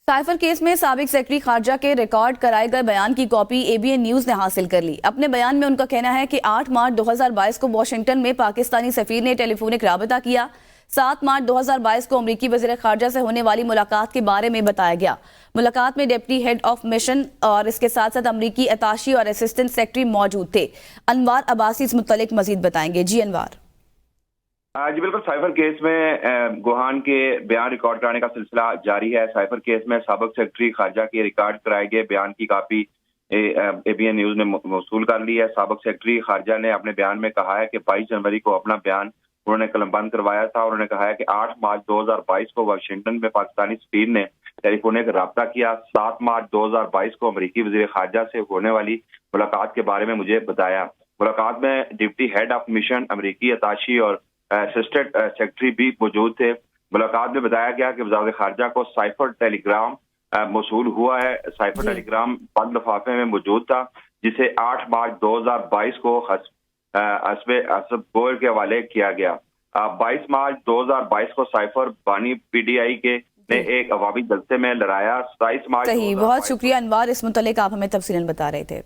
Cipher case میں سابق secretary خارجہ کے ریکارڈ کرائے گئے بیان کی کاپی ABN نیوز نے حاصل کر لی۔ اپنے بیان میں ان کا کہنا ہے کہ 8 مارچ 2022 کو واشنگٹن میں پاکستانی سفیر نے ٹیلی فونک رابطہ کیا۔ 7 مارچ 2022 کو امریکی وزیر خارجہ سے ہونے والی ملاقات کے بارے میں بتایا گیا۔ ملاقات میں ڈپٹی ہیڈ آف مشن اور اس کے ساتھ ساتھ امریکی اتاشی اور اسسٹنٹ سیکرٹری موجود تھے۔ انوار عباسی اس متعلق مزید بتائیں گے۔ جی انوار۔ جی بالکل، سائفر کیس میں گوہان کے بیان ریکارڈ کرانے کا سلسلہ جاری ہے۔ سائفر کیس میں سابق سیکرٹری خارجہ کے ریکارڈ کرائے گئے بیان کی کاپی ABN نیوز نے موصول کر لی ہے۔ سابق سیکرٹری خارجہ نے اپنے بیان میں کہا ہے کہ 22 جنوری کو اپنا بیان انہوں نے قلم بند کروایا تھا، اور انہوں نے کہا ہے کہ 8 مارچ 2022 کو واشنگٹن میں پاکستانی سفیر نے ٹیلی فونک رابطہ کیا۔ 7 مارچ 2022 کو امریکی وزیر خارجہ سے ہونے والی ملاقات کے بارے میں مجھے بتایا۔ ملاقات میں ڈپٹی ہیڈ آف مشن، امریکی اتاشی اور اسسٹنٹ سیکرٹری بھی موجود تھے۔ ملاقات میں بتایا گیا کہ وزارت خارجہ کو سائفر ٹیلی گرام موصول ہوا ہے۔ سائفر ٹیلی گرام بند لفافے میں موجود تھا، جسے 8 مارچ 2022 کو حسب گور کے حوالے کیا گیا۔ 22 مارچ 2022 کو سائفر بانی PDI کے نے ایک عوامی جلسے میں لڑایا۔ 27 مارچ صحیح، بہت شکریہ انوار، اس متعلق آپ ہمیں تفصیلاً بتا رہے تھے۔